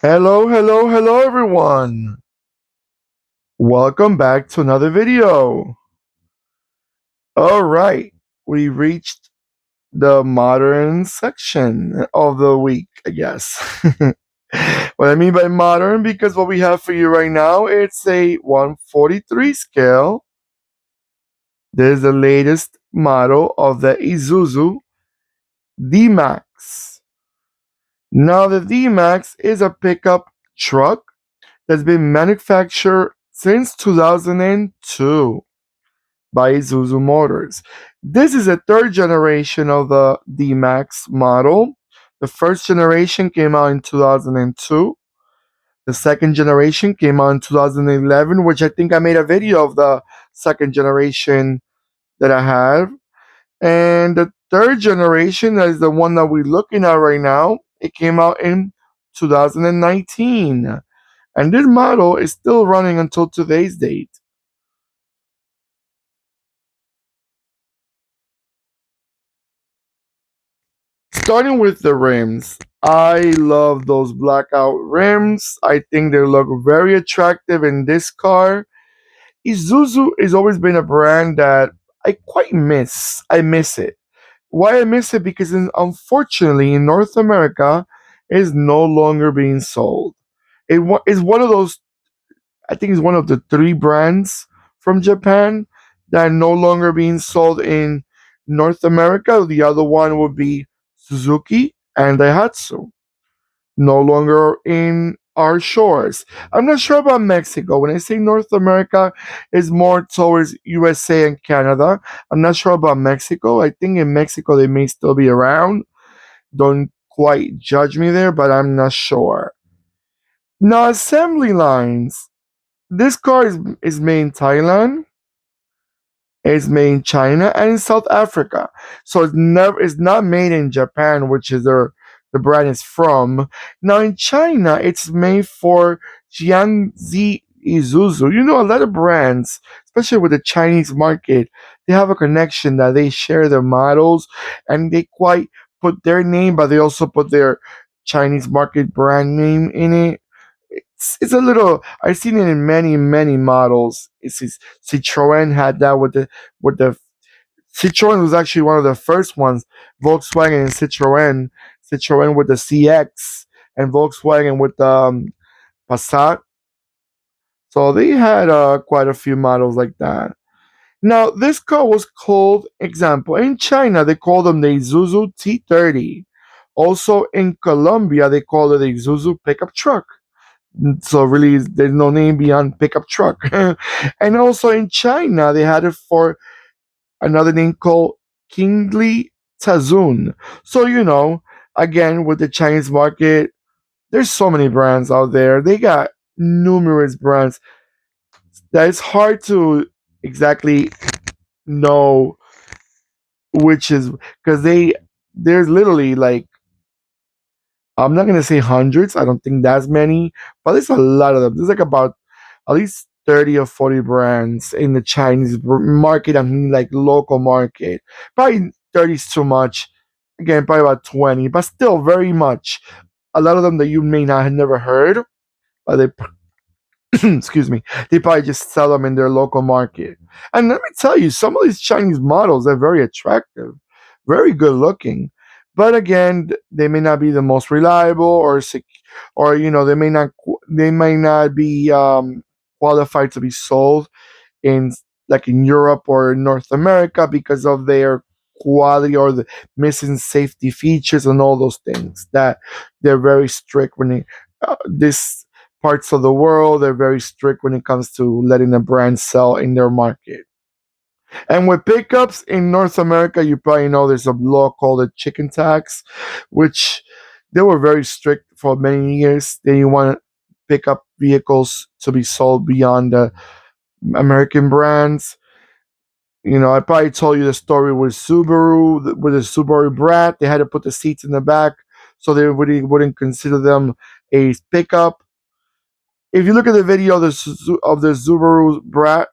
Hello, hello, hello everyone. Welcome back to another video. All right, we reached the modern section of the week, I guess. What I mean by modern, because what we have for you right now, it's a 143 scale. This is the latest model of the Isuzu D-Max. Now, the D-Max is a pickup truck that's been manufactured since 2002 by Isuzu Motors. This is a third generation of the D-Max model. The first generation came out in 2002. The second generation came out in 2011, which I think I made a video of the second generation that I have. And the third generation is the one that we're looking at right now. It came out in 2019. And this model is still running until today's date. Starting with the rims, I love those blackout rims. I think they look very attractive in this car. Isuzu has always been a brand that I quite miss. I miss it. Why I miss it? Because unfortunately in North America, it is no longer being sold. It is one of those. I think it's one of the three brands from Japan that are no longer being sold in North America. The other one would be Suzuki and Daihatsu, no longer in our shores. I'm not sure about Mexico. When I say North America, it's more towards USA and Canada. I'm not sure about Mexico. I think in Mexico they may still be around. Don't quite judge me there, but I'm not sure. Now, assembly lines. This car is made in Thailand, it's made in China, and in South Africa. So it's not made in Japan, which is the brand is from. Now in China, it's made for Jiangxi Isuzu. You know, a lot of brands, especially with the Chinese market, they have a connection that they share their models and they quite put their name, but they also put their Chinese market brand name in it. It's a little. I've seen it in many models. Citroen had that with the Citroen was actually one of the first ones. Volkswagen and Citroen with the CX and Volkswagen with the Passat. So they had quite a few models like that. Now this car was called, example, in China they call them the Isuzu T30. Also in Colombia they call it the Isuzu pickup truck. So really, there's no name beyond pickup truck. And also in China, they had it for another name called Kingli Tazun. So again with the Chinese market, there's so many brands out there. They got numerous brands that it's hard to exactly know which is because there's literally like I'm not gonna say hundreds. I don't think that's many, but there's a lot of them. There's like about at least 30 or 40 brands in the Chinese market. I mean, like local market. Probably 30 is too much. Again, probably about 20, but still very much. A lot of them that you may not have never heard, but they excuse me, they probably just sell them in their local market. And let me tell you, some of these Chinese models are very attractive, very good looking. But again, they may not be the most reliable or they may not be qualified to be sold in like in Europe or North America because of their quality or the missing safety features and all those things that they're very strict when this parts of the world they're very strict when it comes to letting a brand sell in their market. And with pickups in North America, you probably know there's a law called the chicken tax, which they were very strict for many years. They want pickup vehicles to be sold beyond the American brands. I probably told you the story with Subaru, with the Subaru Brat. They had to put the seats in the back so they really wouldn't consider them a pickup. If you look at the video of the Subaru Brat,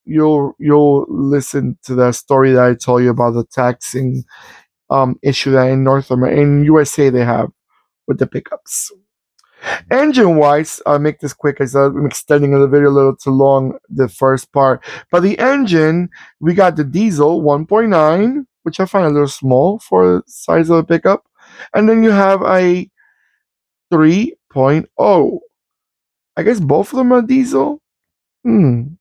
you'll listen to that story that I told you about the taxing issue that in North America, in USA they have with the pickups. Engine wise, I'll make this quick as I'm extending the video a little too long, the first part. But the engine, we got the diesel 1.9, which I find a little small for the size of a pickup. And then you have a 3.0. I guess both of them are diesel. Hmm.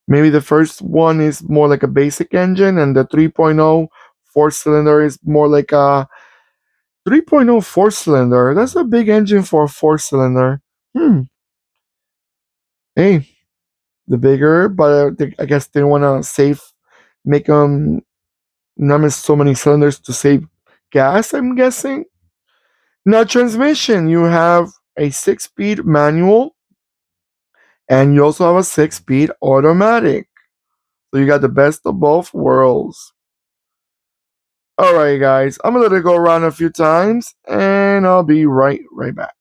Maybe the first one is more like a basic engine, and the 3.0 four-cylinder is more like a 3.0 four-cylinder. That's a big engine for a four-cylinder. Hmm. Hey, the bigger, but I guess they want to save, make not miss so many cylinders to save gas. I'm guessing. Now transmission, you have a six-speed manual, and you also have a six-speed automatic. So you got the best of both worlds. All right, guys, I'm gonna let it go around a few times, and I'll be right back.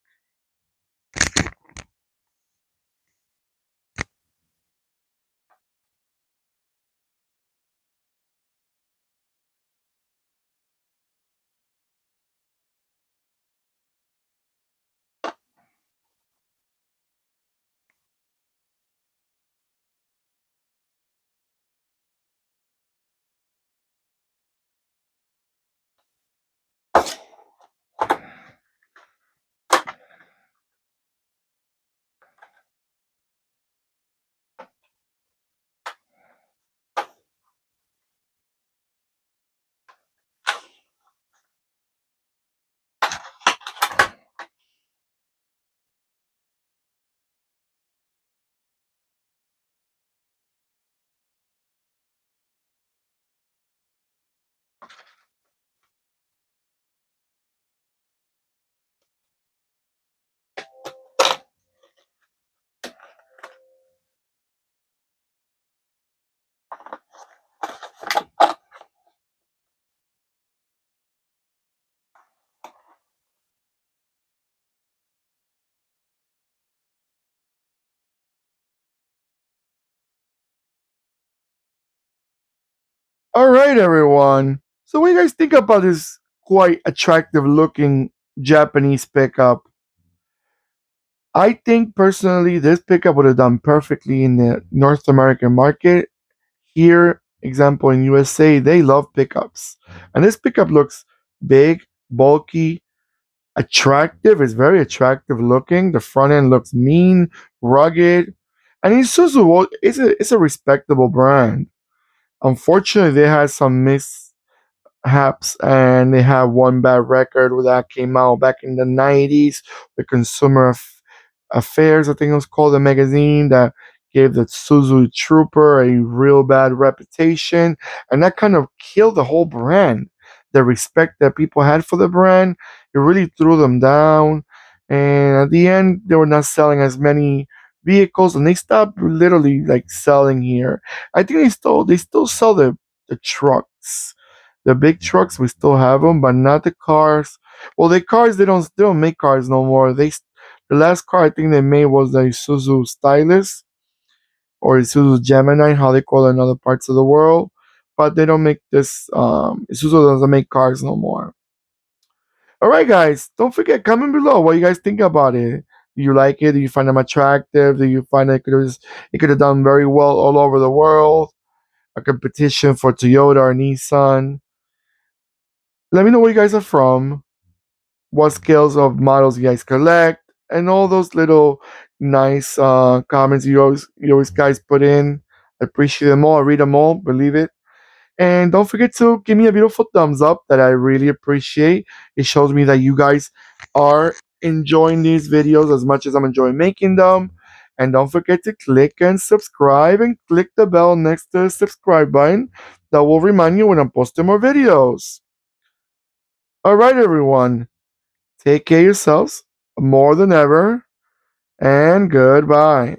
All right, everyone. So, what do you guys think about this quite attractive-looking Japanese pickup? I think personally, this pickup would have done perfectly in the North American market. Here, example in USA, they love pickups, and this pickup looks big, bulky, attractive. It's very attractive looking. The front end looks mean, rugged, and Isuzu it's a respectable brand. Unfortunately, they had some mishaps, and they have one bad record that came out back in the 90s. The Consumer Affairs, I think it was called, a magazine that gave the Suzu Trooper a real bad reputation, and that kind of killed the whole brand. The respect that people had for the brand, it really threw them down. And at the end, they were not selling as many vehicles, and they stopped literally like selling here. I think they still sell the trucks, the big trucks. We still have them, but not the cars. Well, the cars they don't make cars no more. The last car I think they made was the Isuzu Stylus or Isuzu Gemini, how they call it in other parts of the world. But they don't make this. Isuzu doesn't make cars no more. All right, guys, don't forget, comment below what you guys think about it. Do you like it? Do you find them attractive? Do you find it could have done very well all over the world? A competition for Toyota or Nissan? Let me know where you guys are from, what scales of models you guys collect, and all those little nice comments you always guys put in. I appreciate them all. I read them all. Believe it. And don't forget to give me a beautiful thumbs up. That I really appreciate. It shows me that you guys are enjoying these videos as much as I'm enjoying making them. And don't forget to click and subscribe and click the bell next to the subscribe button. That will remind you when I'm posting more videos. All right, everyone. Take care of yourselves more than ever, and goodbye.